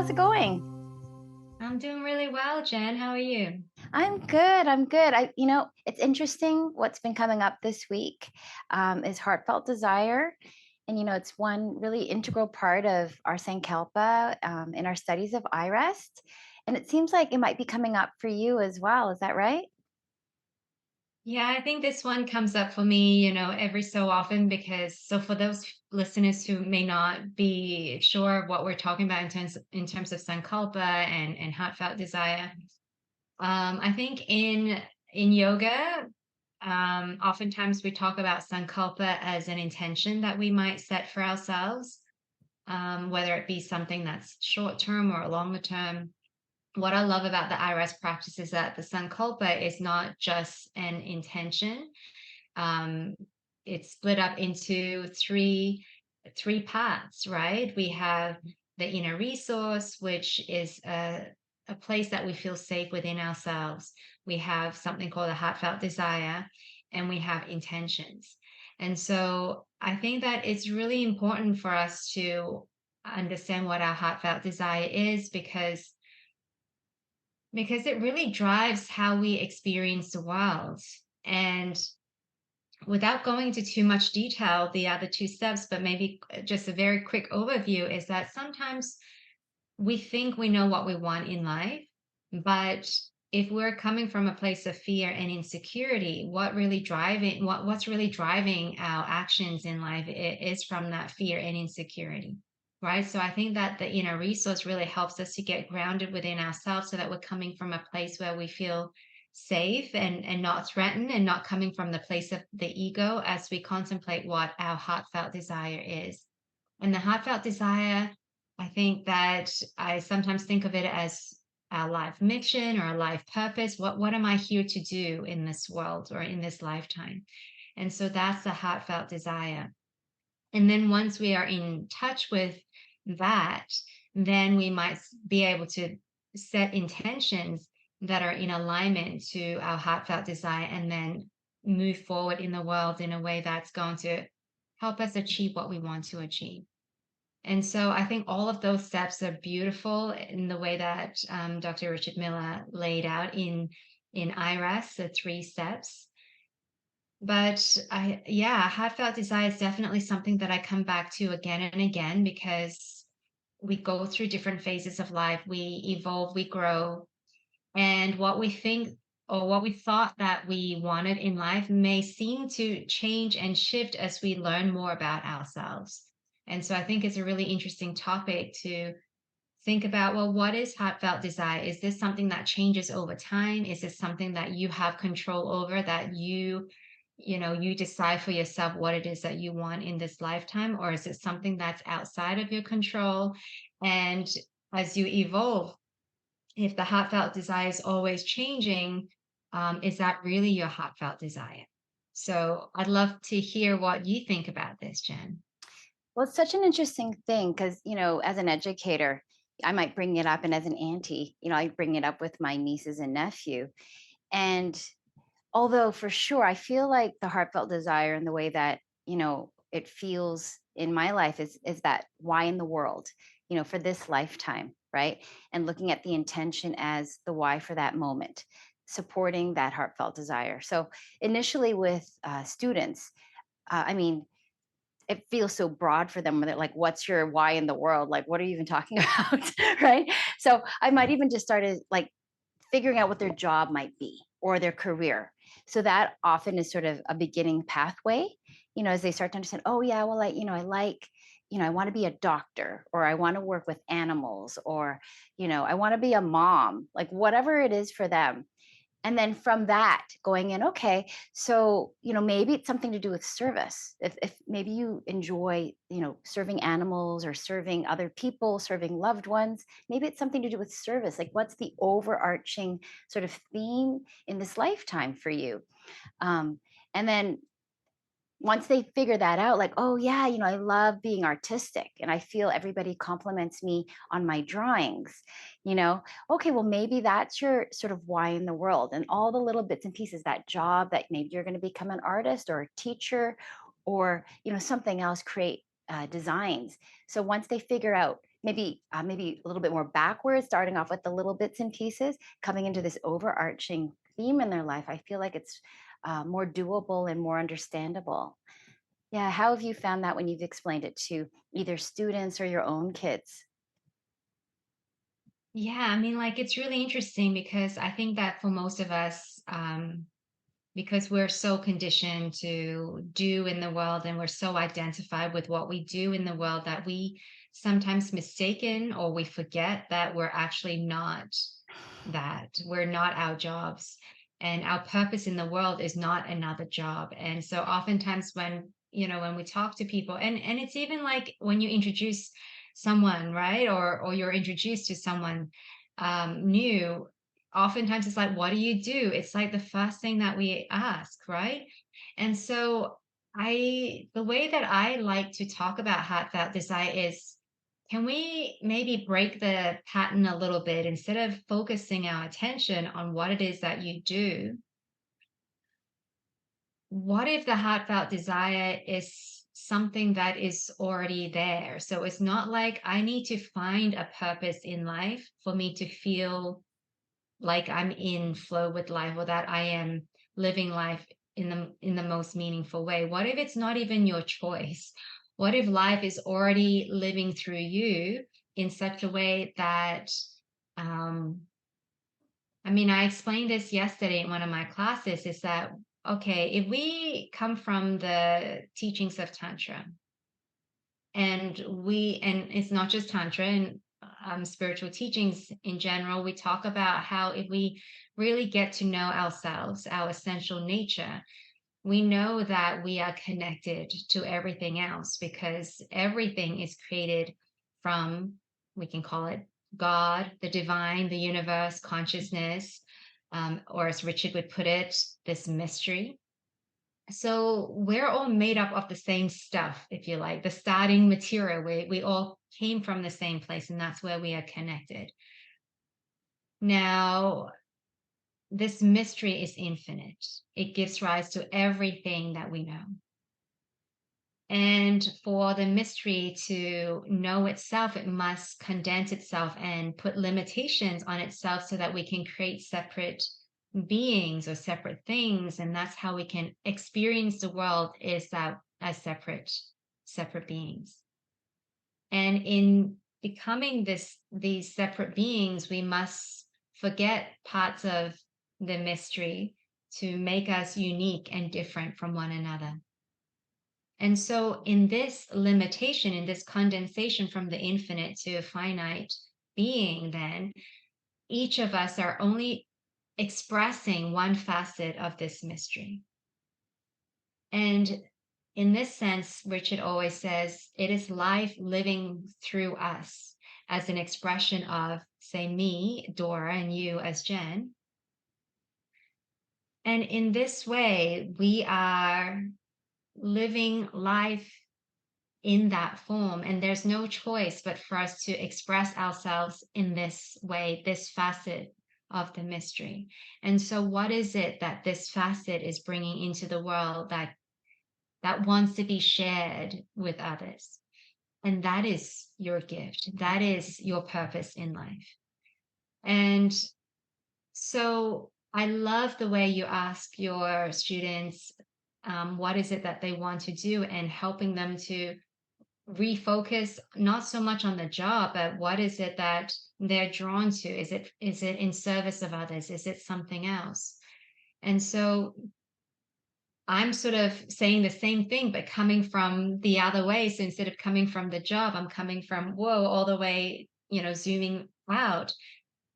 How's it going? I'm doing really well, Jen. How are you? I'm good. I'm good. It's interesting what's been coming up this week is heartfelt desire. And, it's one really integral part of our Sankalpa in our studies of irest. And it seems like it might be coming up for you as well. Is that right? Yeah, I think this one comes up for me, every so often because for those listeners who may not be sure of what we're talking about in terms of sankalpa and heartfelt desire, I think in yoga, oftentimes we talk about sankalpa as an intention that we might set for ourselves, whether it be something that's short term or longer term. What I love about the IRS practice is that the Sankalpa is not just an intention. Um, it's split up into three parts, right? We have the inner resource, which is a place that we feel safe within ourselves. We have something called a heartfelt desire, and we have intentions. And so I think that it's really important for us to understand what our heartfelt desire is because it really drives how we experience the world. And without going into too much detail, the other two steps, but maybe just a very quick overview is that sometimes we think we know what we want in life, but if we're coming from a place of fear and insecurity, what's really driving our actions in life is from that fear and insecurity, right? So I think that the inner resource really helps us to get grounded within ourselves so that we're coming from a place where we feel safe and not threatened, and not coming from the place of the ego as we contemplate what our heartfelt desire is. And the heartfelt desire, I think that I sometimes think of it as our life mission or a life purpose. What am I here to do in this world or in this lifetime? And so that's the heartfelt desire. And then once we are in touch with that, then we might be able to set intentions that are in alignment to our heartfelt desire, and then move forward in the world in a way that's going to help us achieve what we want to achieve. And so I think all of those steps are beautiful in the way that Dr. Richard Miller laid out in IRES, the three steps. But yeah, heartfelt desire is definitely something that I come back to again and again because we go through different phases of life. We evolve, we grow, and what we think or what we thought that we wanted in life may seem to change and shift as we learn more about ourselves. And so I think it's a really interesting topic to think about, well, what is heartfelt desire? Is this something that changes over time? Is this something that you have control over, that you decide for yourself what it is that you want in this lifetime? Or is it something that's outside of your control? And as you evolve, if the heartfelt desire is always changing, is that really your heartfelt desire? So I'd love to hear what you think about this, Jen. Well, it's such an interesting thing because, as an educator, I might bring it up, and as an auntie, I bring it up with my nieces and nephew. And although for sure, I feel like the heartfelt desire and the way that, it feels in my life is that why in the world, for this lifetime, right? And looking at the intention as the why for that moment, supporting that heartfelt desire. So initially with students, I mean, it feels so broad for them when they're like, what's your why in the world? Like, what are you even talking about? Right. So I might even just started like figuring out what their job might be or their career. So that often is sort of a beginning pathway, as they start to understand, oh yeah, well, I like, I want to be a doctor, or I want to work with animals, or, I want to be a mom, like whatever it is for them. And then from that going in, okay, so maybe it's something to do with service. If maybe you enjoy serving animals or serving other people, serving loved ones, maybe it's something to do with service. Like, what's the overarching sort of theme in this lifetime for you? um, and then once they figure that out, like, oh yeah, I love being artistic and I feel everybody compliments me on my drawings, you know okay, well, maybe that's your sort of why in the world, and all the little bits and pieces, that job that maybe you're going to become an artist or a teacher, or something else, create designs. So once they figure out maybe a little bit more backwards, starting off with the little bits and pieces, coming into this overarching theme in their life. I feel like it's more doable and more understandable. Yeah, how have you found that when you've explained it to either students or your own kids? Yeah, I mean, like, it's really interesting because I think that for most of us, because we're so conditioned to do in the world and we're so identified with what we do in the world that we sometimes mistaken or we forget that we're actually not that. We're not our jobs. And our purpose in the world is not another job. And so oftentimes when we talk to people and it's even like when you introduce someone, right? Or you're introduced to someone new, oftentimes it's like, what do you do? It's like the first thing that we ask, right? And so the way that I like to talk about heartfelt desire is, can we maybe break the pattern a little bit? Instead of focusing our attention on what it is that you do, what if the heartfelt desire is something that is already there? So it's not like I need to find a purpose in life for me to feel like I'm in flow with life or that I am living life in the most meaningful way. What if it's not even your choice? What if life is already living through you in such a way that um I mean, I explained this yesterday in one of my classes is that okay, if we come from the teachings of tantra, and it's not just tantra and spiritual teachings in general, we talk about how if we really get to know ourselves, our essential nature, we know that we are connected to everything else because everything is created from, we can call it God, the divine, the universe, consciousness, or as Richard would put it, this mystery. So we're all made up of the same stuff, if you like, the starting material. We all came from the same place, and that's where we are connected. Now, this mystery is infinite. It gives rise to everything that we know. And for the mystery to know itself, it must condense itself and put limitations on itself so that we can create separate beings or separate things. And that's how we can experience the world is that as separate beings. And in becoming these separate beings, we must forget parts of the mystery to make us unique and different from one another. And so, in this limitation, in this condensation from the infinite to a finite being, then each of us are only expressing one facet of this mystery. And in this sense, Richard always says it is life living through us as an expression of, say, me, Dora, and you as Jen. And in this way, we are living life in that form. And there's no choice but for us to express ourselves in this way, this facet of the mystery. And so, what is it that this facet is bringing into the world that wants to be shared with others? And that is your gift. That is your purpose in life. And so, I love the way you ask your students what is it that they want to do and helping them to refocus not so much on the job, but what is it that they're drawn to? Is it in service of others? Is it something else? And so I'm sort of saying the same thing, but coming from the other way. So instead of coming from the job, I'm coming from whoa, all the way, zooming out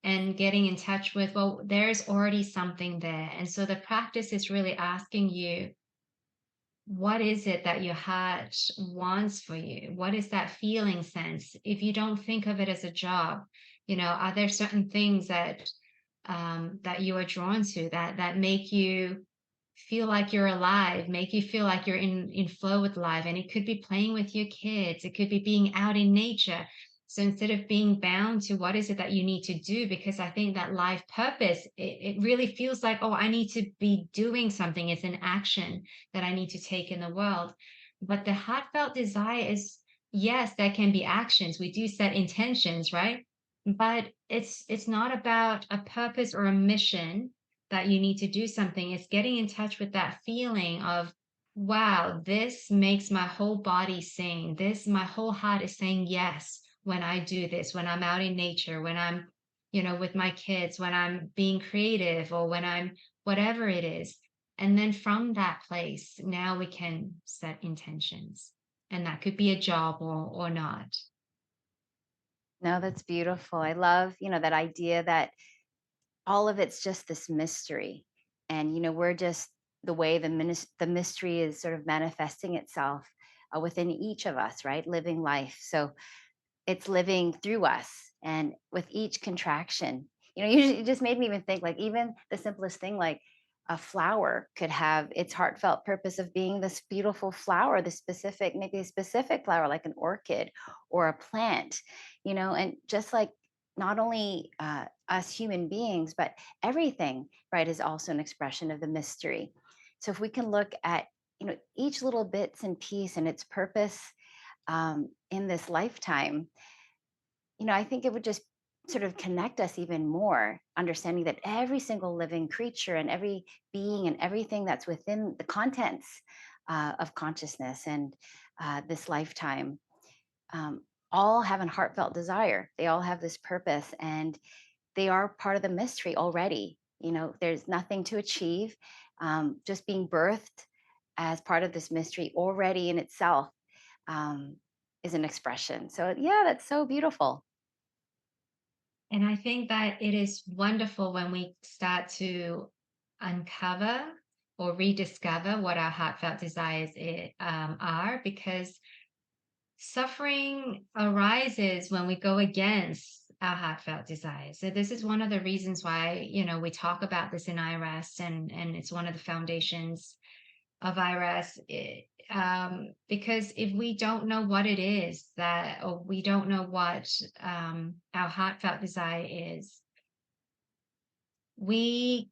and getting in touch with, well, there's already something there. And so the practice is really asking you, what is it that your heart wants for you? What is that feeling sense? If you don't think of it as a job, are there certain things that you are drawn to that make you feel like you're alive, make you feel like you're in flow with life? And it could be playing with your kids, it could be being out in nature. So instead of being bound to what is it that you need to do, because I think that life purpose, it really feels like, oh, I need to be doing something. It's an action that I need to take in the world. But the heartfelt desire is yes, there can be actions. We do set intentions, right? But it's not about a purpose or a mission that you need to do something. It's getting in touch with that feeling of, wow, this makes my whole body sing. This, my whole heart is saying yes when I do this, when I'm out in nature, when I'm, with my kids, when I'm being creative or when I'm whatever it is. And then from that place, now we can set intentions. And that could be a job or not. No, that's beautiful. I love, that idea that all of it's just this mystery. And, we're just the way the mystery is sort of manifesting itself within each of us, right? Living life. So it's living through us. And with each contraction, it just made me even think like even the simplest thing, like a flower could have its heartfelt purpose of being this beautiful flower, the specific, maybe a specific flower like an orchid or a plant, and just like not only us human beings, but everything, right, is also an expression of the mystery. So if we can look at, each little bits and piece and its purpose in this lifetime, I think it would just sort of connect us even more, understanding that every single living creature and every being and everything that's within the contents of consciousness and this lifetime um, all have a heartfelt desire. They all have this purpose and they are part of the mystery already. There's nothing to achieve, just being birthed as part of this mystery already in itself um, is an expression. So, yeah, that's so beautiful. And I think that it is wonderful when we start to uncover or rediscover what our heartfelt desires are, because suffering arises when we go against our heartfelt desires. So this is one of the reasons why, we talk about this in irest, and it's one of the foundations of irest, because if we don't know what it is that, or we don't know what our heartfelt desire is, we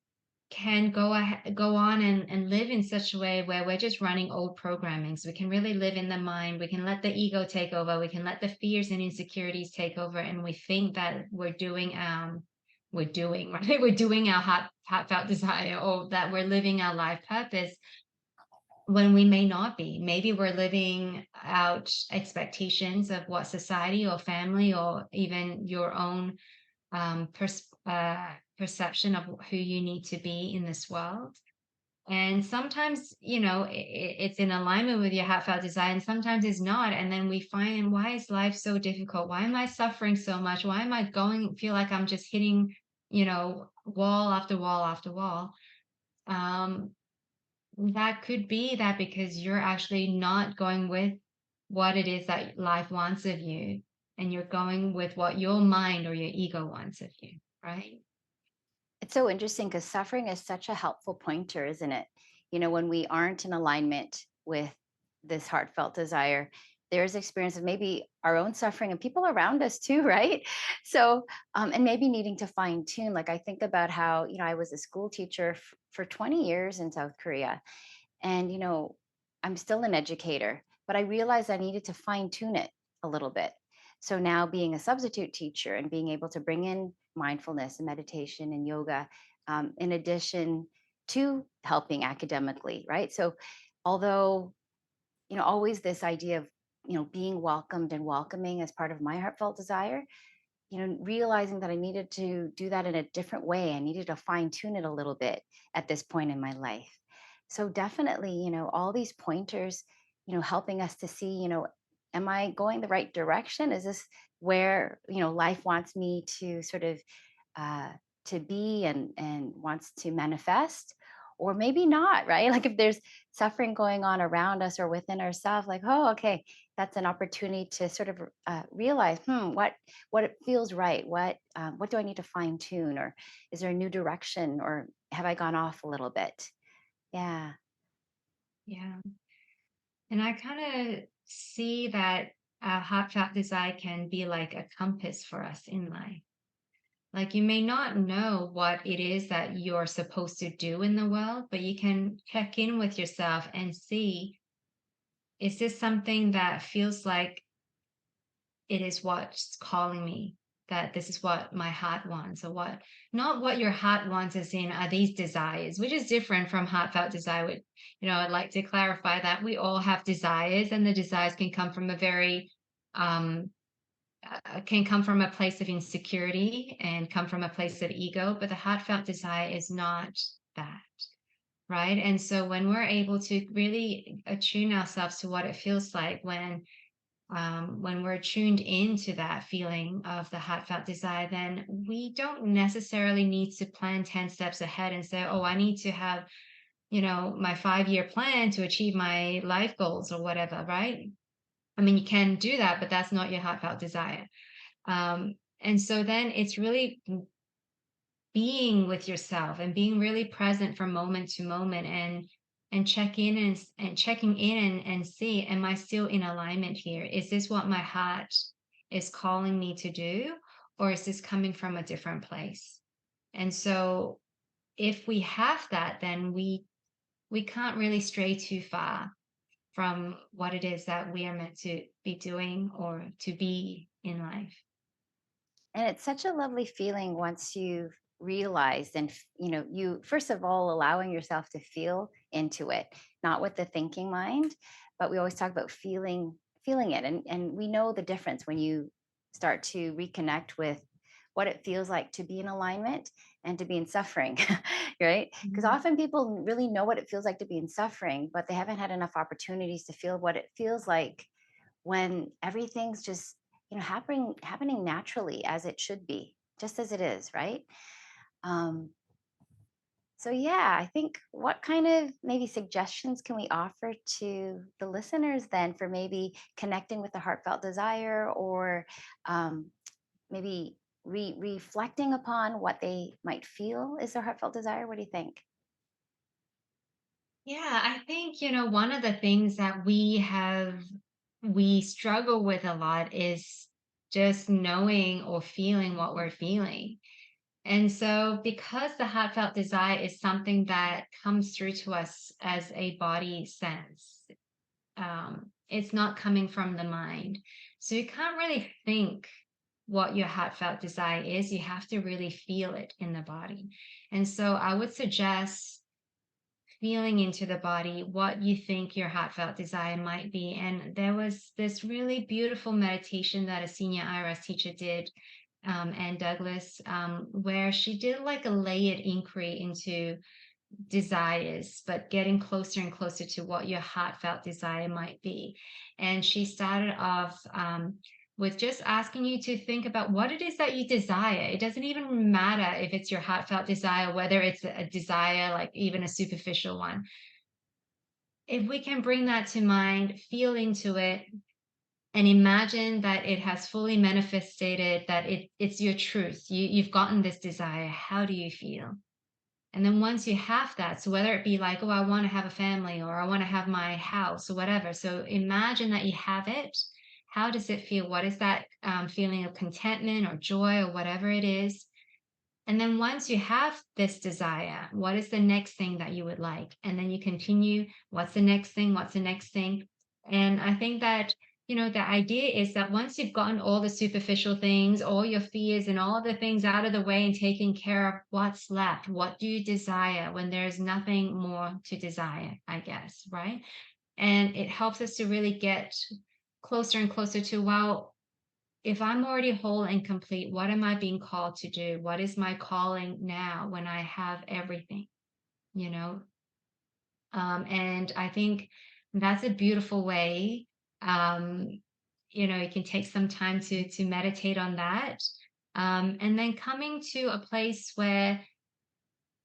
can go on and live in such a way where we're just running old programming. So we can really live in the mind. We can let the ego take over. We can let the fears and insecurities take over, and we think that we're doing right. We're doing our heartfelt desire, or that we're living our life purpose when we may not be. Maybe we're living out expectations of what society or family or even your own perception of who you need to be in this world. And sometimes, it's in alignment with your heartfelt desire, and sometimes it's not. And then we find, why is life so difficult? Why am I suffering so much? Why am I feel like I'm just hitting, wall after wall after wall? Um, that could be that because you're actually not going with what it is that life wants of you, and you're going with what your mind or your ego wants of you, right? It's so interesting because suffering is such a helpful pointer, isn't it? When we aren't in alignment with this heartfelt desire, there's experience of maybe our own suffering and people around us too, right? So, and maybe needing to fine tune. Like I think about how, I was a school teacher for 20 years in South Korea. And, I'm still an educator, but I realized I needed to fine tune it a little bit. So now being a substitute teacher and being able to bring in mindfulness and meditation and yoga, in addition to helping academically, right? So although, always this idea of, being welcomed and welcoming as part of my heartfelt desire, realizing that I needed to do that in a different way. I needed to fine tune it a little bit at this point in my life. So definitely, all these pointers, helping us to see, am I going the right direction? Is this where, life wants me to sort of uh, to be and wants to manifest, or maybe not, right? Like if there's suffering going on around us or within ourselves, like, oh, okay, that's an opportunity to sort of realize, what it feels right, what do I need to fine tune, or is there a new direction, or have I gone off a little bit? Yeah. Yeah. And I kind of see that a heartfelt desire can be like a compass for us in life. Like you may not know what it is that you're supposed to do in the world, but you can check in with yourself and see, is this something that feels like it is what's calling me, that this is what my heart wants, or what, not what your heart wants as in are these desires, which is different from heartfelt desire. I'd like to clarify that we all have desires, and the desires can come from a very um can come from a place of insecurity and come from a place of ego, but the heartfelt desire is not that, right? And so when we're able to really attune ourselves to what it feels like when we're tuned into that feeling of the heartfelt desire, then we don't necessarily need to plan 10 steps ahead and say, oh, I need to have, my 5-year plan to achieve my life goals or whatever, right? I mean, you can do that, but that's not your heartfelt desire. And so then it's really being with yourself and being really present from moment to moment, and checking in and see, am I still in alignment here? Is this what my heart is calling me to do, or is this coming from a different place? And so if we have that, then we can't really stray too far from what it is that we are meant to be doing or to be in life. And it's such a lovely feeling once you've realized and you first of all allowing yourself to feel into it, not with the thinking mind, but we always talk about feeling it, and we know the difference when you start to reconnect with what it feels like to be in alignment and to be in suffering, right? Because Mhm. often people really know what it feels like to be in suffering, but they haven't had enough opportunities to feel what it feels like when everything's just happening naturally as it should be, just as it is, right? um so yeah, I think, what kind of maybe suggestions can we offer to the listeners then for maybe connecting with the heartfelt desire, or um maybe reflecting upon what they might feel is their heartfelt desire? What do you think? Yeah, I think, one of the things that we struggle with a lot is just knowing or feeling what we're feeling. And so, because the heartfelt desire is something that comes through to us as a body sense, it's not coming from the mind. So, you can't really think what your heartfelt desire is. You have to really feel it in the body. And so, I would suggest feeling into the body what you think your heartfelt desire might be. And there was this really beautiful meditation that a senior IRS teacher did, and Douglas, where she did like a layered inquiry into desires, but getting closer and closer to what your heartfelt desire might be. And she started off with just asking you to think about what it is that you desire. It doesn't even matter if it's your heartfelt desire, whether it's a desire, like even a superficial one. If we can bring that to mind, feel into it, and imagine that it has fully manifested, that it's your truth. You've gotten this desire. How do you feel? And then once you have that, so whether it be like, oh, I want to have a family, or I want to have my house or whatever. So imagine that you have it. How does it feel? What is that feeling of contentment or joy or whatever it is? And then once you have this desire, what is the next thing that you would like? And then you continue, what's the next thing? What's the next thing? And I think that, the idea is that once you've gotten all the superficial things, all your fears and all the things out of the way and taken care of, what's left? What do you desire when there's nothing more to desire, I guess, right? And it helps us to really get closer and closer to, well, if I'm already whole and complete, what am I being called to do? What is my calling now when I have everything, you know? And I think that's a beautiful way. Um, you can take some time to meditate on that. And then coming to a place where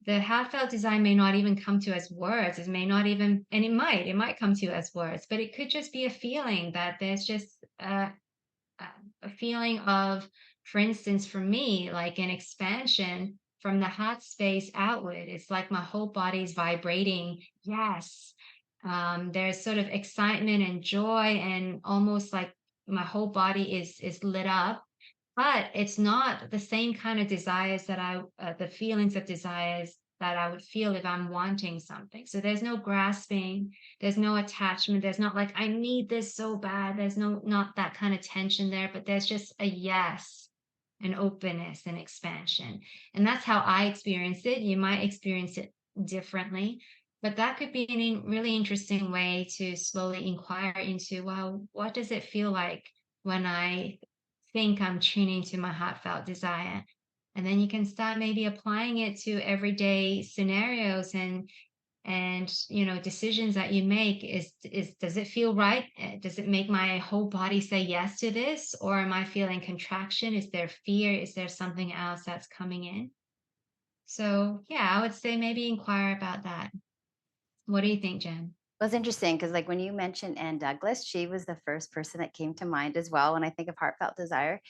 the heartfelt desire may not even come to as words. It may not even, and it might come to you as words, but it could just be a feeling that there's just a feeling of, for instance, for me, like an expansion from the heart space outward. It's like my whole body's vibrating. Yes. There's sort of excitement and joy, and almost like my whole body is lit up. But it's not the same kind of desires that the feelings of desires that I would feel if I'm wanting something. So there's no grasping, there's no attachment, there's not like, I need this so bad. There's not that kind of tension there, but there's just a yes, an openness and expansion. And that's how I experienced it. You might experience it differently, but that could be really interesting way to slowly inquire into, well, what does it feel like when I think I'm tuning to my heartfelt desire? And then you can start maybe applying it to everyday scenarios and decisions that you make. Is Does it feel right? Does it make my whole body say yes to this, or am I feeling contraction? Is there fear? Is there something else that's coming in? So yeah, I would say maybe inquire about that. What do you think, Jen? It was interesting because, like, when you mentioned Anne Douglas, she was the first person that came to mind as well when I think of heartfelt desire.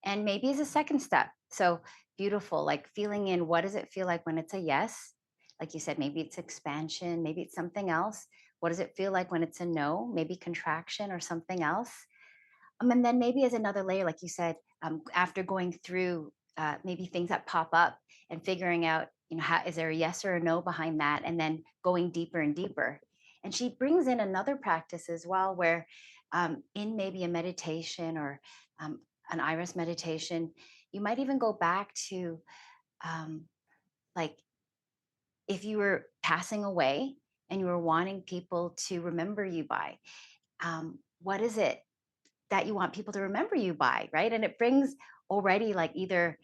And maybe as a second step. So beautiful, like feeling in what does it feel like when it's a yes? Like you said, maybe it's expansion, maybe it's something else. What does it feel like when it's a no? Maybe contraction or something else. And then maybe as another layer, like you said, after going through maybe things that pop up and figuring out, how is there a yes or a no behind that, and then going deeper and deeper. And she brings in another practice as well, where in maybe a meditation or an iris meditation, you might even go back to um, like if you were passing away and you were wanting people to remember you by, what is it that you want people to remember you by, right? And it brings already like either,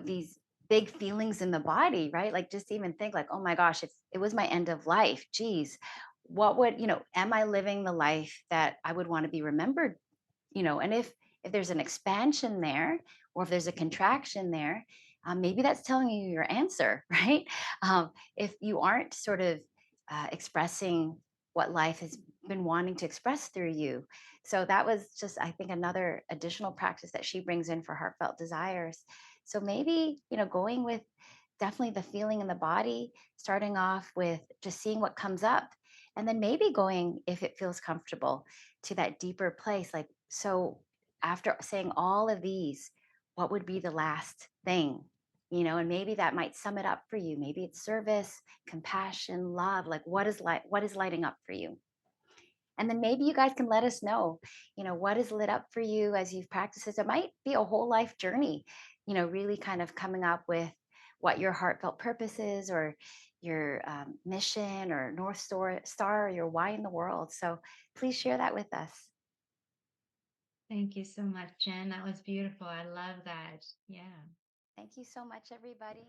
these big feelings in the body, right? Like just even think like, oh my gosh, if it was my end of life, geez, what would, am I living the life that I would want to be remembered, and if there's an expansion there or if there's a contraction there, maybe that's telling you your answer, right? If you aren't sort of expressing what life has been wanting to express through you. So that was just, I think, another additional practice that she brings in for heartfelt desires. So maybe, going with definitely the feeling in the body, starting off with just seeing what comes up, and then maybe going, if it feels comfortable, to that deeper place. Like, so after saying all of these, what would be the last thing? And maybe that might sum it up for you. Maybe it's service, compassion, love. Like, what is lighting up for you? And then maybe you guys can let us know, what is lit up for you as you've practiced this. It might be a whole life journey, really kind of coming up with what your heartfelt purpose is, or your mission or North Star, or your why in the world. So please share that with us. Thank you so much, Jen. That was beautiful. I love that. Yeah. Thank you so much, everybody.